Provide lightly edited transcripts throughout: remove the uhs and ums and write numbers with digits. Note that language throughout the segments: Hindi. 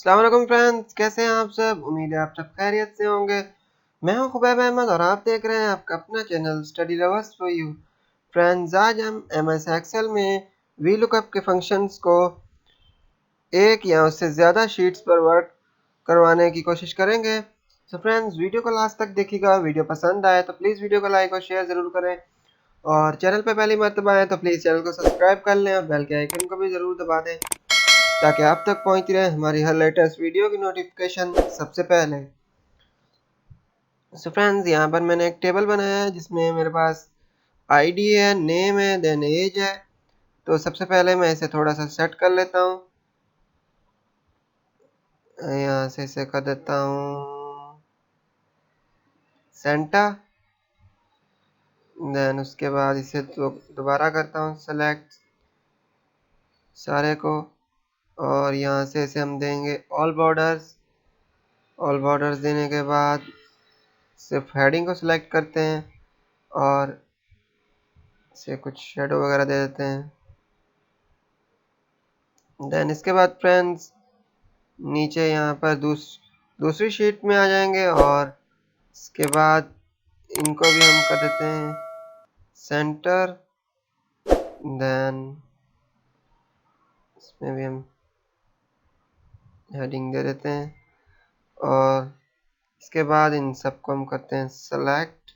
अस्सलाम वालेकुम फ्रेंड्स, कैसे हैं आप सब। उम्मीद है आप सब खैरियत से होंगे। मैं हूं खुबैब अहमद और आप देख रहे हैं आपका अपना channel study lovers for you. Friends, आज हम एमएस एक्सेल में वी लुकअप के फंक्शंस को एक या उससे ज़्यादा शीट्स पर वर्क करवाने की कोशिश करेंगे। तो फ्रेंड्स, वीडियो को लास्ट तक देखिएगा। वीडियो पसंद आए तो प्लीज़ वीडियो को लाइक और शेयर ज़रूर करें, और चैनल पर पहली मर्तबा आए तो प्लीज़ चैनल को सब्सक्राइब कर लें और बेल के आइकन को भी ज़रूर दबा दें ताकि आप तक पहुंचती रहे हमारी हर लेटेस्ट वीडियो की नोटिफिकेशन सबसे पहले। सो फ्रेंड्स, यहाँ पर मैंने एक टेबल बनाया है जिसमें मेरे पास आईडी है, नेम है, देन एज है। तो सबसे पहले मैं इसे थोड़ा सा सेट कर लेता हूँ। यहाँ से इसे कर देता हूँ सेंटा। देन उसके बाद इसे दोबारा करता हूँ सेलेक्ट सारे को, और यहाँ से इसे हम देंगे ऑल बॉर्डर्स। ऑल बॉर्डर्स देने के बाद सिर्फ हेडिंग को सिलेक्ट करते हैं और इसे कुछ शेडो वगैरह दे देते हैं। देन इसके बाद फ्रेंड्स, नीचे यहाँ पर दूसरी शीट में आ जाएंगे और इसके बाद इनको भी हम कर देते हैं सेंटर। देन इसमें भी हम हेडिंग दे देते हैं और इसके बाद इन सबको हम करते हैं सेलेक्ट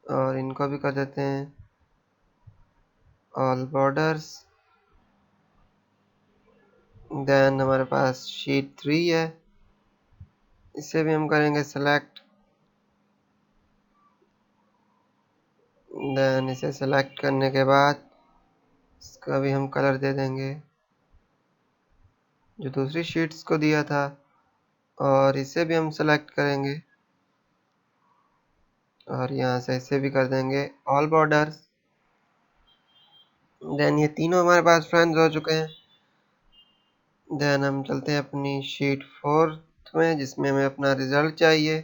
और इनको भी कर देते हैं ऑल बॉर्डर्स। देन हमारे पास शीट 3 है, इसे भी हम करेंगे सेलेक्ट। देन इसे सेलेक्ट करने के बाद इसका भी हम कलर दे देंगे जो दूसरी शीट्स को दिया था, और इसे भी हम सेलेक्ट करेंगे और यहाँ से इसे भी कर देंगे ऑल बॉर्डर्स। देन ये तीनों हमारे पास फ्रेंड्स हो चुके हैं। देन हम चलते हैं अपनी शीट 4 में जिसमें हमें अपना रिजल्ट चाहिए।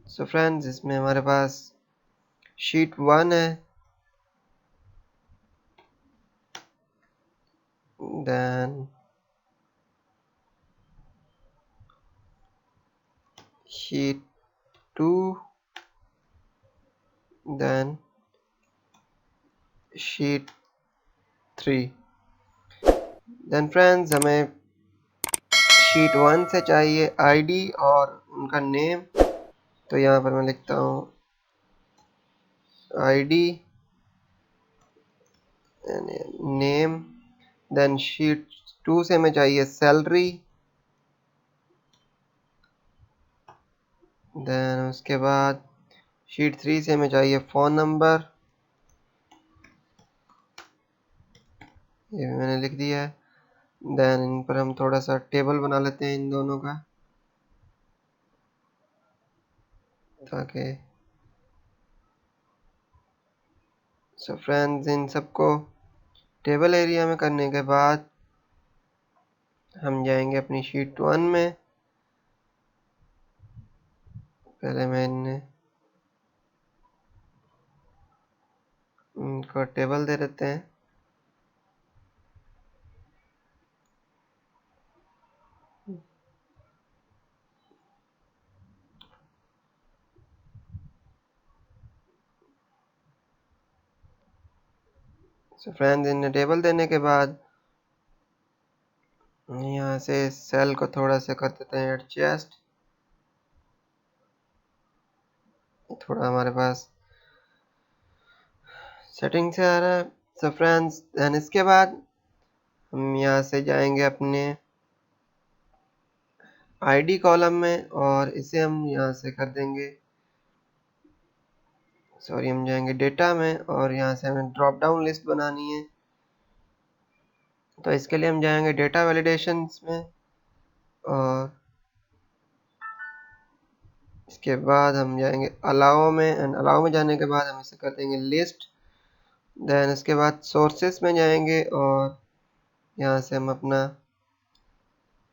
सो फ्रेंड्स, इसमें हमारे पास शीट 1 है। Then sheet 2, then sheet 3। Then friends, हमें शीट 1 से चाहिए आईडी और उनका नेम। तो यहाँ पर मैं लिखता हूँ आईडी नेम। देन शीट 2 से हमें चाहिए सैलरी। देन उसके बाद शीट 3 से हमें चाहिए फ़ोन नंबर, ये भी मैंने लिख दिया है। देन इन पर हम थोड़ा सा टेबल बना लेते हैं इन दोनों का, ताकि सो फ्रेंड्स, इन सबको टेबल एरिया में करने के बाद हम जाएंगे अपनी शीट 1 में। पहले मैं इनको टेबल दे देते हैं। सो फ्रेंड्स, इन्हें टेबल देने के बाद यहाँ से सेल को थोड़ा सा कर देते हैं एडजस्ट, थोड़ा हमारे पास सेटिंग से आ रहा है। सो फ्रेंड्स, देन इसके बाद हम यहाँ से जाएंगे अपने आईडी कॉलम में और इसे हम यहाँ से कर देंगे, सॉरी, हम जाएंगे डेटा में और यहाँ से हमें ड्रॉप डाउन लिस्ट बनानी है। तो इसके लिए हम जाएंगे डेटा वैलिडेशंस में और इसके बाद हम जाएंगे अलाउ में, एंड अलाउ में जाने के बाद हम इसे कर देंगे लिस्ट। देन इसके बाद सोर्सेस में जाएंगे और यहाँ से हम अपना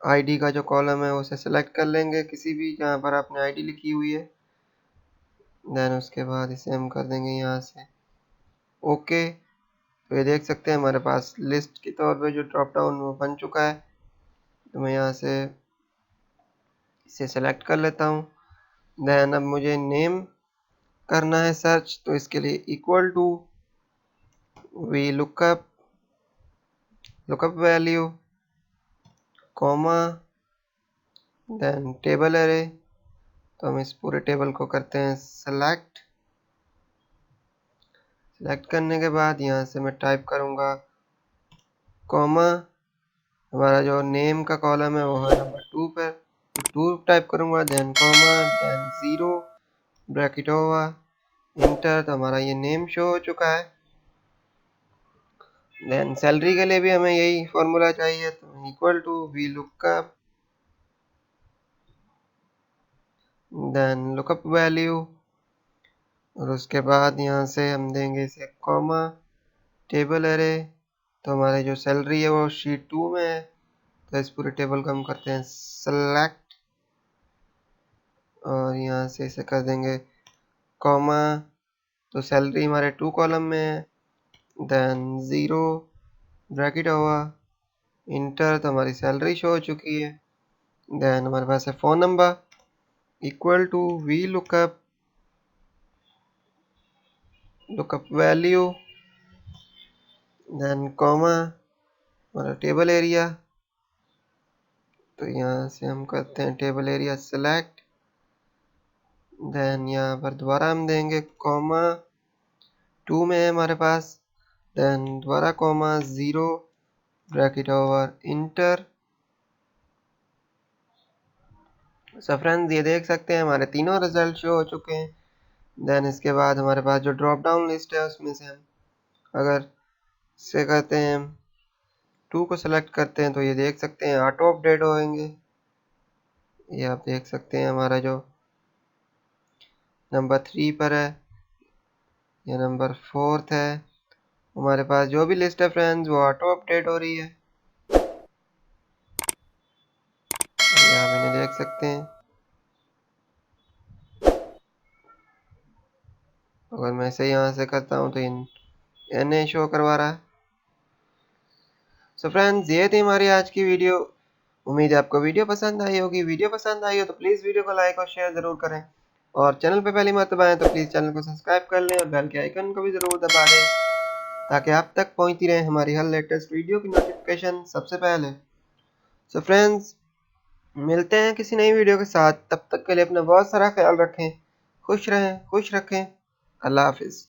आईडी का जो कॉलम है उसे सेलेक्ट कर लेंगे, किसी भी जहाँ पर आपने आईडी लिखी हुई है। देन उसके बाद इसे हम कर देंगे यहाँ से ओके। तो ये देख सकते हैं हमारे पास लिस्ट के तौर पे जो ड्रॉप डाउन वो बन चुका है। तो मैं यहाँ से इसे सेलेक्ट कर लेता हूँ। देन अब मुझे नेम करना है सर्च, तो इसके लिए equal to V lookup value comma then table array. तो हम इस पूरे टेबल को करते हैं सेलेक्ट करने के बाद यहाँ से मैं टाइप करूँगा कॉमा, हमारा जो नेम का कॉलम है वो है नंबर 2 पर, तो 2 टाइप करूँगा, then comma, then 0 bracket over enter. तो हमारा ये नेम शो हो चुका है। देन सैलरी के लिए भी हमें यही फॉर्मूला चाहिए, तो equal to V lookup then lookup value, और उसके बाद यहाँ से हम देंगे इसे कॉमा टेबल एरे। तो हमारे जो सैलरी है वो शीट 2 में है, तो इस पूरे टेबल को हम करते हैं सेलेक्ट और यहाँ से इसे कर देंगे कॉमा। तो सैलरी हमारे 2 कॉलम में है, देन 0 ब्रैकेट ओवर इंटर। तो हमारी सैलरी शो हो चुकी है। देन हमारे पास है phone number equal to V lookup value then comma हमारा टेबल एरिया। तो यहाँ से हम करते हैं टेबल एरिया सेलेक्ट, देन यहाँ पर दोबारा हम देंगे कॉमा 2 में है हमारे पास, देन दोबारा comma 0 bracket over inter. So friends ये देख सकते हैं हमारे तीनों रिजल्ट शो हो चुके हैं। देन इसके बाद हमारे पास जो ड्रॉप डाउन लिस्ट है उसमें से हम अगर से करते हैं 2 को सेलेक्ट करते हैं तो ये देख सकते हैं ऑटो अपडेट होंगे। ये आप देख सकते हैं हमारा जो नंबर 3 पर है या नंबर 4 है, हमारे पास जो भी लिस्ट है फ्रेंड्स वो ऑटो अपडेट हो रही है। ये आप इन्हें देख सकते हैं। अगर मैं इसे यहाँ से करता हूँ तो एन शो करवा रहा है। सो फ्रेंड्स ये थी हमारी आज की वीडियो। उम्मीद है आपको वीडियो पसंद आई होगी। वीडियो पसंद आई हो तो प्लीज़ वीडियो को लाइक और शेयर ज़रूर करें, और चैनल पे पहली मर्तबा आए तो प्लीज़ चैनल को सब्सक्राइब कर लें और बेल के आइकन को भी ज़रूर दबा दें ताकि आप तक पहुंचती रहे हमारी हर लेटेस्ट वीडियो की नोटिफिकेशन सबसे पहले। सो फ्रेंड्स मिलते हैं किसी नई वीडियो के साथ, तब तक के लिए अपना बहुत सारा ख्याल रखें, खुश रहें, खुश रखें। अल्लाह हाफिज़।